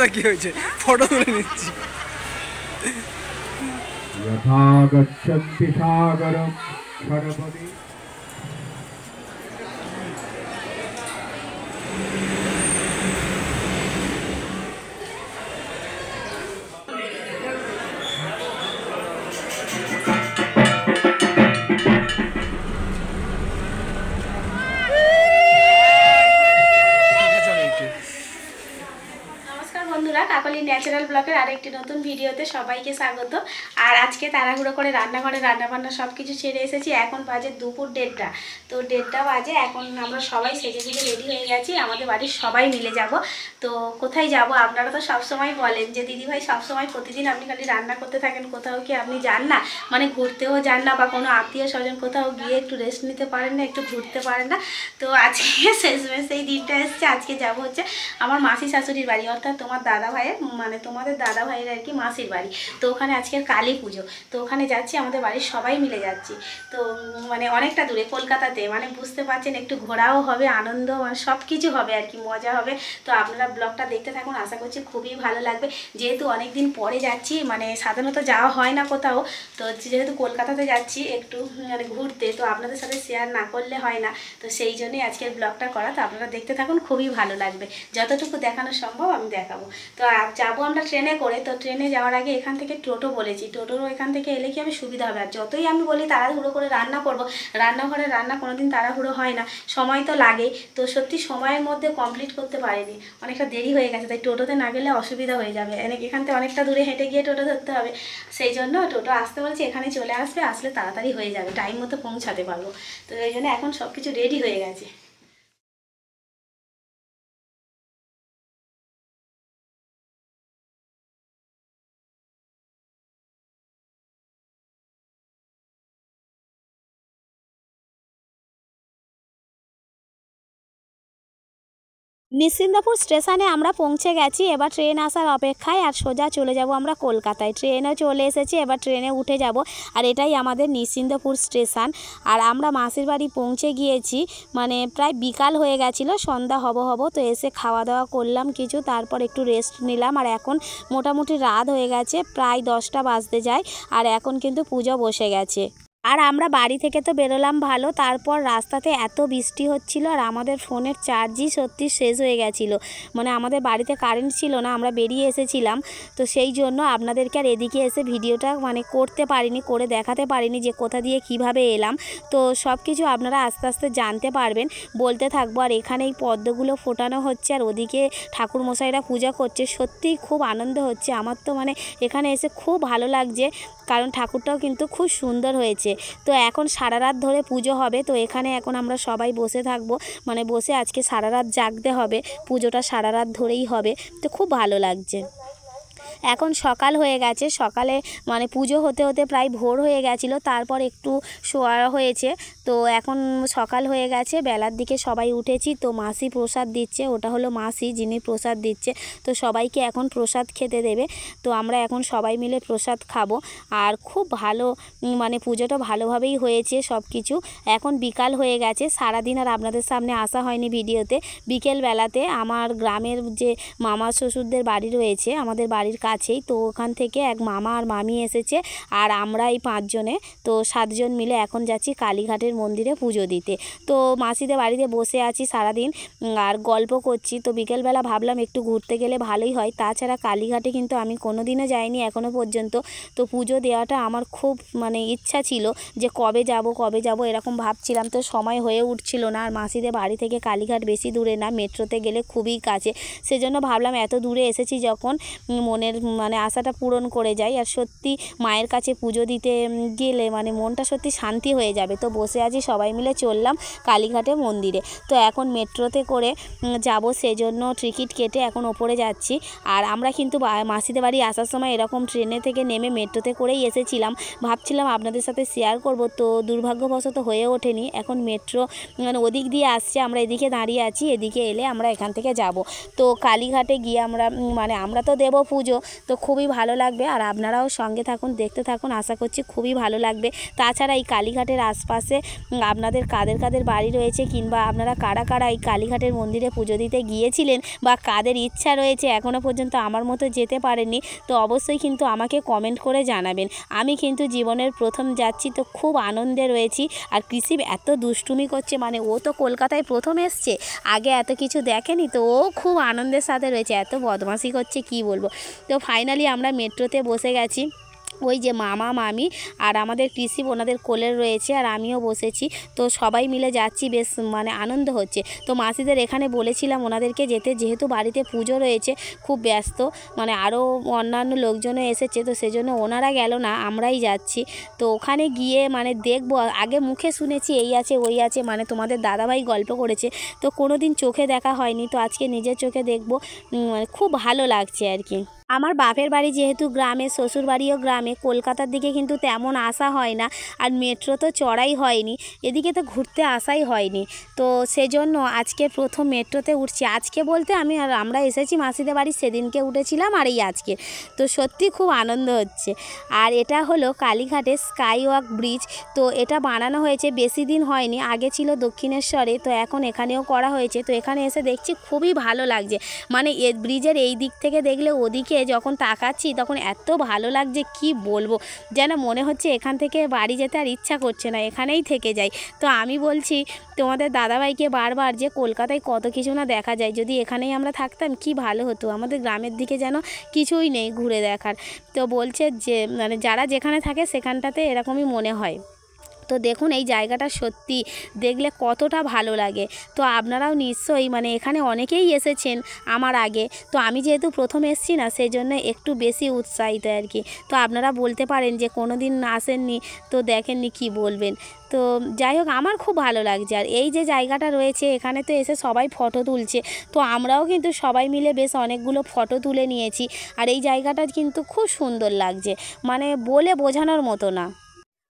না কি হয়েছে, ফটো তুলে নিচ্ছি। यथा गच्छन्ति सागरं क्षणपदे বন্ধুরা, কাকলি ন্যাচারাল ব্লগের আরেকটি নতুন ভিডিওতে সবাইকে স্বাগত। আর আজকে তাড়াহুড়ো করে রান্নাঘরে রান্নাবান্না সব কিছু ছেড়ে এসেছি। এখন বাজে দুপুর 1:30। তো 1:30 বাজে। এখন আমরা সবাই সেজে গুজে রেডি হয়ে গেছি, আমাদের বাড়ির সবাই মিলে যাব। তো কোথায় যাব? আপনারা তো সবসময় বলেন যে দিদিভাই সবসময় প্রতিদিন আপনি খালি রান্না করতে থাকেন, কোথাও কি আপনি যান না, মানে ঘুরতেও যান না, বা কোনো আত্মীয় স্বজন কোথাও গিয়ে একটু রেস্ট নিতে পারেন না, একটু ঘুরতে পারেন না। তো আজকে শেষমেশ এই দিনটা এসছে। আজকে যাব হচ্ছে আমার মাসি শাশুড়ির বাড়ি, অর্থাৎ তোমার দাদা ভাইয়ের, মানে তোমাদের দাদা ভাইয়ের আর কি মাসির বাড়ি। তো ওখানে আজকের কালী পুজো, তো ওখানে যাচ্ছি, আমাদের বাড়ির সবাই মিলে যাচ্ছি। তো মানে অনেকটা দূরে, কলকাতাতে, মানে বুঝতে পারছেন, একটু ঘোরাও হবে, আনন্দ, মানে সব কিছু হবে আর কি, মজা হবে। তো আপনারা ব্লগটা দেখতে থাকুন, আশা করছি খুবই ভালো লাগবে। যেহেতু অনেক দিন পরে যাচ্ছি, মানে সাধারণত যাওয়া হয় না কোথাও, তো যেহেতু কলকাতাতে যাচ্ছি একটু মানে ঘুরতে, তো আপনাদের সাথে শেয়ার না করলে হয় না। তো সেই জন্যই আজকের ব্লগটা করা। তো আপনারা দেখতে থাকুন, খুবই ভালো লাগবে, যতটুকু দেখানো সম্ভব আমি দেখাবো। তো যাবো আমরা ট্রেনে করে। তো ট্রেনে যাওয়ার আগে এখান থেকে টোটো বলেছি, টোটোরও এখান থেকে এলে কি আমি সুবিধা হবে। আর যতই আমি বলি তাড়াহুড়ো করে রান্না করব, রান্নাঘরে রান্না কোনোদিন তাড়াহুড়ো হয় না, সময় তো লাগে। তো সত্যি সময়ের মধ্যে কমপ্লিট করতে পারিনি, অনেকটা দেরি হয়ে গেছে। তাই টোটোতে না গেলে অসুবিধা হয়ে যাবে, এখান থেকে অনেকটা দূরে হেঁটে গিয়ে টোটো ধরতে হবে। সেই জন্য টোটো আসতে বলছি, এখানে চলে আসবে, আসলে তাড়াতাড়ি হয়ে যাবে, টাইম মতো পৌঁছাতে পারবো। তো এই জন্য এখন সব কিছু রেডি হয়ে গেছে। নিশ্চিন্দপুর স্টেশনে আমরা পৌঁছে গেছি। এবার ট্রেন আসার অপেক্ষায়, আর সোজা চলে যাব আমরা কলকাতায়। ট্রেনেও চলে এসেছি, এবার ট্রেনে উঠে যাব। আর এটাই আমাদের নিশ্চিন্দপুর স্টেশন। আর আমরা মাসির বাড়ি পৌঁছে গিয়েছি, মানে প্রায় বিকাল হয়ে গেছিলো, সন্ধ্যা হব। তো এসে খাওয়া দাওয়া করলাম কিছু, তারপর একটু রেস্ট নিলাম। আর এখন মোটামুটি রাত হয়ে গেছে, প্রায় 10টা বাজতে যায়। আর এখন কিন্তু পুজো বসে গেছে। আর আমরা বাড়ি থেকে তো বেরোলাম ভালো, তারপর রাস্তাতে এত বৃষ্টি হচ্ছিল, আর আমাদের ফোনের চার্জই সত্যি শেষ হয়ে গেছিলো। মানে আমাদের বাড়িতে কারেন্ট ছিল না, আমরা বেরিয়ে এসেছিলাম। তো সেই জন্য আপনাদেরকে আর এদিকে এসে ভিডিওটা মানে করতে পারিনি, করে দেখাতে পারিনি যে কোথা দিয়ে কিভাবে এলাম। তো সব কিছু আপনারা আস্তে আস্তে জানতে পারবেন, বলতে থাকবো। আর এখানে এই পদ্মগুলো ফোটানো হচ্ছে, আর ওদিকে ঠাকুরমশাইরা পূজা করছে। সত্যিই খুব আনন্দ হচ্ছে আমার, তো মানে এখানে এসে খুব ভালো লাগছে, কারণ ঠাকুরটাও কিন্তু খুব সুন্দর হয়েছে। তো এখন সারা রাত ধরে পুজো হবে। তো এখানে এখন আমরা সবাই বসে থাকবো, মানে বসে আজকে সারা রাত জাগতে হবে, পুজোটা সারা রাত ধরেই হবে। তো খুব ভালো লাগছে। এখন সকাল হয়ে গেছে, সকালে মানে পুজো হতে হতে প্রায় ভোর হয়ে গেছিলো, তারপর একটু শোয়া হয়েছে। তো এখন সকাল হয়ে গেছে, বেলার দিকে সবাই উঠেছি। তো মাসি প্রসাদ দিচ্ছে, ওটা হলো মাসি যিনি প্রসাদ দিচ্ছে। তো সবাইকে এখন প্রসাদ খেতে দেবে। তো আমরা এখন সবাই মিলে প্রসাদ খাবো। আর খুব ভালো, মানে পুজোটা ভালোভাবেই হয়েছে সব কিছু। এখন বিকাল হয়ে গেছে, সারাদিন আর আপনাদের সামনে আসা হয়নি ভিডিওতে। বিকেলবেলাতে আমার গ্রামের যে মামা শ্বশুরদের বাড়ি রয়েছে আমাদের বাড়ির কাছেই, তো ওখান থেকে এক মামা আর মামি এসেছে, আর আমরা এই 5 জনে, তো 7 জন মিলে এখন যাচ্ছি কালীঘাটের মন্দিরে পুজো দিতে। তো মাসিদের বাড়িতে বসে আছি সারাদিন আর গল্প করছি। তো বিকেলবেলা ভাবলাম একটু ঘুরতে গেলে ভালোই হয়। তাছাড়া কালীঘাটে কিন্তু আমি কোনোদিনও যাইনি এখনও পর্যন্ত। তো পুজো দেওয়াটা আমার খুব মানে ইচ্ছা ছিল যে কবে যাব এরকম ভাবছিলাম। তো সময় হয়ে উঠছিল না। আর মাসিদের বাড়ি থেকে কালীঘাট বেশি দূরে না, মেট্রোতে গেলে খুবই কাছে। সেজন্য ভাবলাম এত দূরে এসেছি যখন, মনের মানে আশাটা পূরণ করে যাই। আর সত্যি মায়ের কাছে পুজো দিতে গেলে মানে মনটা সত্যি শান্তি হয়ে যাবে। তো বসে আছি, সবাই মিলে চললাম কালীঘাটে মন্দিরে। তো এখন মেট্রোতে করে যাব, সেজন্য টিকিট কেটে এখন ওপরে যাচ্ছি। আর আমরা কিন্তু মাসিদের বাড়ি আসার সময় এরকম ট্রেনে থেকে নেমে মেট্রোতে করেই এসেছিলাম, ভাবছিলাম আপনাদের সাথে শেয়ার করব। তো দুর্ভাগ্যবশত হয়ে ওঠেনি। এখন মেট্রো মানে ওদিক দিয়ে আসছে, আমরা এদিকে দাঁড়িয়ে আছি, এদিকে এলে আমরা এখান থেকে যাব। তো কালীঘাটে গিয়ে আমরা মানে আমরা তো দেব পুজো, তো খুবই ভালো লাগবে, আর আপনারাও সঙ্গে থাকুন, দেখতে থাকুন, আশা করছি খুবই ভালো লাগবে। তাছাড়া এই কালীঘাটের আশপাশে আপনাদের কাদের কাদের বাড়ি রয়েছে, কিংবা আপনারা কারা কারা এই কালীঘাটের মন্দিরে পুজো দিতে গিয়েছিলেন, বা কাদের ইচ্ছা রয়েছে এখনও পর্যন্ত আমার মতো যেতে পারেননি, তো অবশ্যই কিন্তু আমাকে কমেন্ট করে জানাবেন। আমি কিন্তু জীবনের প্রথম যাচ্ছি, তো খুব আনন্দে রয়েছি। আর কৃষি এত দুষ্টুমি করছে, মানে ও তো কলকাতায় প্রথম এসছে, আগে এত কিছু দেখেনি, তো ও খুব আনন্দের সাথে রয়েছে, এত বদমাশি করছে কি বলবো। তো ফাইনালি আমরা মেট্রোতে বসে গেছি। ওই যে মামা মামি আর আমাদের কৃষি ওনাদের কোলের রয়েছে, আর আমিও বসেছি। তো সবাই মিলে যাচ্ছি, বেশ মানে আনন্দ হচ্ছে। তো মাসিদের এখানে বলেছিলাম ওনাদেরকে যেতে, যেহেতু বাড়িতে পুজো রয়েছে, খুব ব্যস্ত, মানে আরও অন্যান্য লোকজনও এসেছে, তো সেজন্য ওনারা গেল না, আমরাই যাচ্ছি। তো ওখানে গিয়ে মানে দেখবো, আগে মুখে শুনেছি এই আছে ওই আছে, মানে তোমাদের দাদাভাই গল্প করেছে, তো কোনো দিন চোখে দেখা হয়নি, তো আজকে নিজের চোখে দেখবো। মানে খুব ভালো লাগছে আর কি। আমার বাপের বাড়ি যেহেতু গ্রামে, শ্বশুর বাড়িও গ্রামে, কলকাতার দিকে কিন্তু তেমন আসা হয় না, আর মেট্রো তো চড়াই হয়নি, এদিকে তো ঘুরতে আসাই হয়নি। তো সেজন্য আজকে প্রথম মেট্রোতে উঠছি। আজকে বলতে আমরা এসেছি মাসিদের বাড়ি, সেদিনকে উঠেছিলাম, আর এই আজকে। তো সত্যি খুব আনন্দ হচ্ছে। আর এটা হলো কালীঘাটের স্কাই ওয়াক ব্রিজ। তো এটা বানানো হয়েছে বেশি দিন হয়নি, আগে ছিল দক্ষিণেশ্বরে, তো এখন এখানেও করা হয়েছে। তো এখানে এসে দেখছি খুবই ভালো লাগছে, মানে ব্রিজের এই দিক থেকে দেখলে ওদিকে যখন তাকাচ্ছি তখন এত ভালো লাগছে কি বলবো, যেন মনে হচ্ছে এখান থেকে বাড়ি যেতে আর ইচ্ছা করছে না, এখানেই থেকে যাই। তো আমি বলছি তোমাদের দাদাভাইকে বারবার যে কলকাতায় কত কিছু না দেখা যায়, যদি এখানেই আমরা থাকতাম কি ভালো হতো, আমাদের গ্রামের দিকে যেন কিছুই নেই ঘুরে দেখার। তো বলছে যে মানে যারা যেখানে থাকে সেখানটাতে এরকমই মনে হয়। তো দেখুন এই জায়গাটা সত্যি দেখলে কতটা ভালো লাগে। তো আপনারাও নিশ্চয়ই মানে এখানে অনেকেই এসেছেন আমার আগে, তো আমি যেহেতু প্রথম এসেছি না, সেই জন্য একটু বেশি উৎসাহিত আর কি। তো আপনারা বলতে পারেন যে কোনো দিন আসেননি, তো দেখেননি, কি বলবেন। তো যাই হোক, আমার খুব ভালো লাগছে। আর এই যে জায়গাটা রয়েছে, এখানে তো এসে সবাই ফটো তুলছে, তো আমরাও কিন্তু সবাই মিলে বেশ অনেকগুলো ফটো তুলে নিয়েছি। আর এই জায়গাটা কিন্তু খুব সুন্দর লাগছে, মানে বলে বোঝানোর মতো না।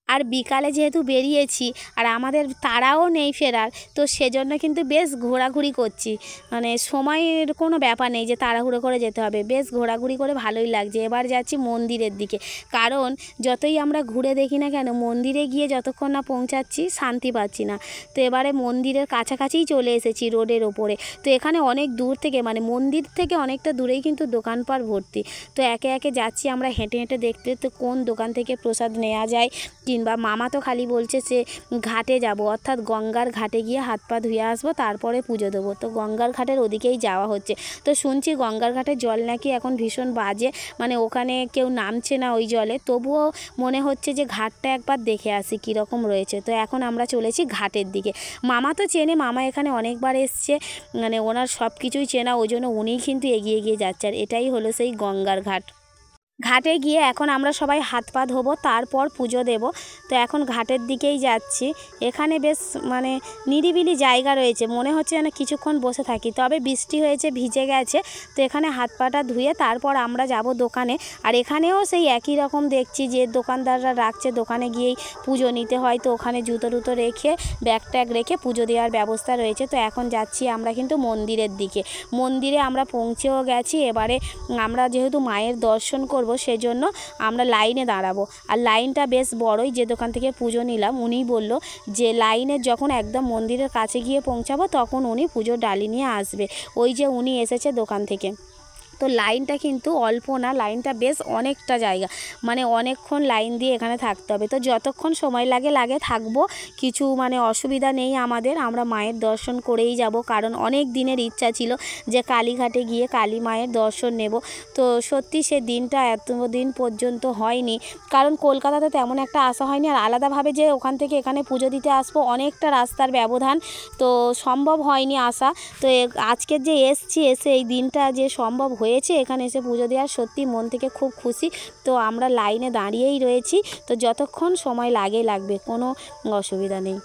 আর বিকালে যেহেতু বেরিয়েছি, আর আমাদের তাড়াও নেই ফেরার, তো সেজন্য কিন্তু বেশ ঘোরাঘুরি করছি, মানে সময়ের কোনো ব্যাপার নেই যে তাড়াহুড়ো করে যেতে হবে, বেশ ঘোরাঘুরি করে ভালোই লাগছে। এবার যাচ্ছি মন্দিরের দিকে, কারণ যতই আমরা ঘুরে দেখি না কেন, মন্দিরে গিয়ে যতক্ষণ না পৌঁছাচ্ছি শান্তি পাচ্ছি না। তো এবারে মন্দিরের কাছাকাছিই চলে এসেছি, রোডের ওপরে। তো এখানে অনেক দূর থেকে, মানে মন্দির থেকে অনেকটা দূরেই কিন্তু দোকানপাট ভর্তি। তো একে একে যাচ্ছি আমরা হেঁটে হেঁটে দেখতে, তো কোন দোকান থেকে প্রসাদ নেওয়া যায়, কিংবা মামা তো খালি বলছে যে ঘাটে যাব, অর্থাৎ গঙ্গার ঘাটে গিয়ে হাত পা ধুয়ে আসবো, তারপরে পুজো দেবো। তো গঙ্গার ঘাটের ওদিকেই যাওয়া হচ্ছে। তো শুনছি গঙ্গার ঘাটের জল নাকি এখন ভীষণ বাজে, মানে ওখানে কেউ নামছে না ওই জলে, তবুও মনে হচ্ছে যে ঘাটটা একবার দেখে আসি কীরকম রয়েছে। তো এখন আমরা চলেছি ঘাটের দিকে। মামা তো চেনে, মামা এখানে অনেকবার এসছে, মানে ওনার সব কিছুই চেনা, ওই জন্য উনিই কিন্তু এগিয়ে এগিয়ে যাচ্ছে। আর এটাই হলো সেই গঙ্গার ঘাট। ঘাটে গিয়ে এখন আমরা সবাই হাত পা ধোবো, তারপর পুজো দেব। তো এখন ঘাটের দিকেই যাচ্ছি। এখানে বেশ মানে নিরিবিলি জায়গা রয়েছে, মনে হচ্ছে যেন কিছুক্ষণ বসে থাকি, তবে বৃষ্টি হয়েছে, ভিজে গেছে। তো এখানে হাত পাটা ধুয়ে তারপর আমরা যাব দোকানে। আর এখানেও সেই একই রকম দেখছি যে দোকানদাররা রাখছে, দোকানে গিয়েই পুজো নিতে হয়। তো ওখানে জুতো টুতো রেখে, ব্যাগ ট্যাগ রেখে পুজো দেওয়ার ব্যবস্থা রয়েছে। তো এখন যাচ্ছি আমরা কিন্তু মন্দিরের দিকে। মন্দিরে আমরা পৌঁছেও গেছি। এবারে আমরা যেহেতু মায়ের দর্শন করব, সেজন্য আমরা লাইনে দাঁড়াবো। আর লাইনটা বেশ বড়ই, যে দোকান থেকে পুজো নিলাম উনিই বলল যে লাইনের যখন একদম মন্দিরের কাছে গিয়ে পৌঁছাবো, তখন উনি পুজোর ডালি নিয়ে আসবে। ওই যে উনি এসেছে দোকান থেকে। তো লাইনটা কিন্তু অল্প না, লাইনটা বেশ অনেকটা জায়গা, মানে অনেকক্ষণ লাইন দিয়ে এখানে থাকতে হবে। তো যতক্ষণ সময় লাগে থাকবো, কিছু মানে অসুবিধা নেই আমাদের। আমরা মায়ের দর্শন করেই যাব, কারণ অনেক দিনের ইচ্ছা ছিল যে কালীঘাটে গিয়ে কালী মায়ের দর্শন নেব। তো সত্যি সে দিনটা এতদিন পর্যন্ত হয়নি, কারণ কলকাতাতে তেমন একটা আসা হয়নি। আর আলাদাভাবে যে ওখান থেকে এখানে পুজো দিতে আসবো, অনেকটা রাস্তার ব্যবধান, তো সম্ভব হয়নি আসা। তো আজকের যে এসে এই দিনটা যে সম্ভব হয়েছে এখানে এসে পুজো দেওয়ার, সত্যি মন থেকে খুব খুশি। তো আমরা লাইনে দাঁড়িয়েই রয়েছি, তো যতক্ষণ সময় লাগবে, কোনো অসুবিধা নেই।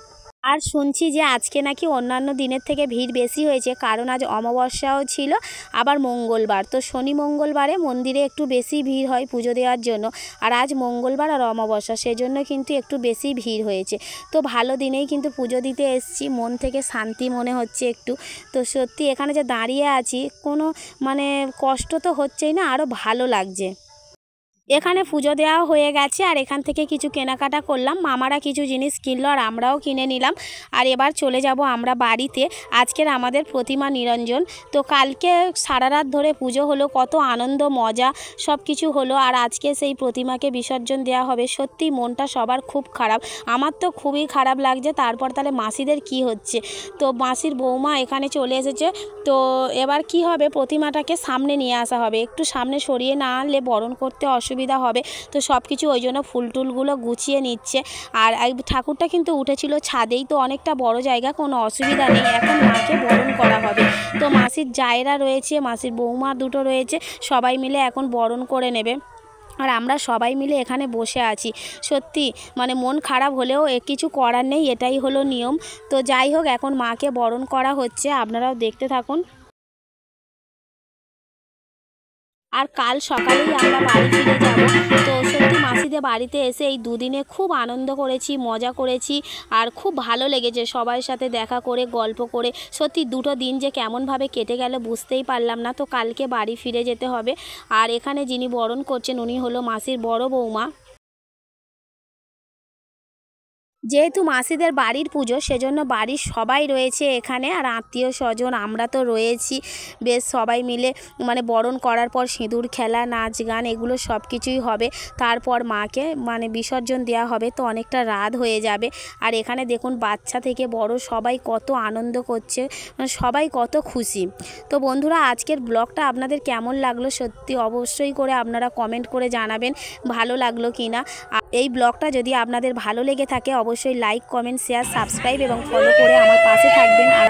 আর শুনছি যে আজকে নাকি অন্যান্য দিনের থেকে ভিড় বেশি হয়েছে, কারণ আজ অমাবস্যাও ছিল, আবার মঙ্গলবার। তো শনি মঙ্গলবারে মন্দিরে একটু বেশি ভিড় হয় পুজো দেওয়ার জন্য, আর আজ মঙ্গলবার আর অমাবস্যা, সেজন্য কিন্তু একটু বেশি ভিড় হয়েছে। তো ভালো দিনেই কিন্তু পুজো দিতে এসেছি, মন থেকে শান্তি মনে হচ্ছে একটু। তো সত্যি এখানে যে দাঁড়িয়ে আছি, কোনো মানে কষ্ট তো হচ্ছেই না, আরও ভালো লাগছে। এখানে পুজো দেওয়া হয়ে গেছে, আর এখান থেকে কিছু কেনাকাটা করলাম, মামারা কিছু জিনিস কিনলো আর আমরাও কিনে নিলাম। আর এবার চলে যাব আমরা বাড়িতে। আজকের আমাদের প্রতিমা নিরঞ্জন। তো কালকে সারা রাত ধরে পুজো হলো, কত আনন্দ মজা সব কিছু হলো, আর আজকে সেই প্রতিমাকে বিসর্জন দেওয়া হবে। সত্যি মনটা সবার খুব খারাপ, আমার তো খুবই খারাপ লাগছে। তারপর তাহলে মাসিদের কি হচ্ছে, তো মাসির বৌমা এখানে চলে এসেছে। তো এবার কি হবে, প্রতিমাটাকে সামনে নিয়ে আসা হবে, একটু সামনে সরিয়ে না আনলে বরণ করতে অসুবিধা হবে। তো সব কিছু ওই জন্য ফুল টুলগুলো গুছিয়ে নিচ্ছে। আর এই ঠাকুরটা কিন্তু উঠেছিল ছাদেই, তো অনেকটা বড় জায়গা, কোনো অসুবিধা নেই। এখন মাকে বরণ করা হবে। তো মাসির জায়েরা রয়েছে, মাসির বৌমা দুটো রয়েছে, সবাই মিলে এখন বরণ করে নেবে। আর আমরা সবাই মিলে এখানে বসে আছি। সত্যি মানে মন খারাপ হলেও কিছু করার নেই, এটাই হলো নিয়ম। তো যাই হোক, এখন মাকে বরণ করা হচ্ছে, আপনারাও দেখতে থাকুন। আর কাল সকালেই আমরা বাড়ি ফিরে যাব। তো সত্যি মাসিদের বাড়িতে এসে এই দুদিনে খুব আনন্দ করেছি, মজা করেছি, আর খুব ভালো লেগেছে সবার সাথে দেখা করে, গল্প করে। সত্যি দুটো দিন যে কেমনভাবে কেটে গেল বুঝতেই পারলাম না। তো কালকে বাড়ি ফিরে যেতে হবে। আর এখানে যিনি বরণ করছেন উনি হলো মাসির বড় বৌমা। যেহেতু মাসিদের বাড়ির পুজো, সেজন্য বাড়ির সবাই রয়েছে এখানে, আর আত্মীয় স্বজন আমরা তো রয়েছি। বেশ সবাই মিলে মানে বরণ করার পর সিঁদুর খেলা, নাচ গান, এগুলো সব কিছুই হবে। তারপর মাকে মানে বিসর্জন দেওয়া হবে। তো অনেকটা রাত হয়ে যাবে। আর এখানে দেখুন বাচ্চা থেকে বড় সবাই কত আনন্দ করছে, মানে সবাই কত খুশি। তো বন্ধুরা, আজকের ব্লগটা আপনাদের কেমন লাগলো সত্যি অবশ্যই করে আপনারা কমেন্ট করে জানাবেন ভালো লাগলো কি না। এই ব্লগটা যদি আপনাদের ভালো লেগে থাকে অবশ্যই লাইক, কমেন্ট, শেয়ার, সাবস্ক্রাইব এবং ফলো করে আমার পাশে থাকবেন। আর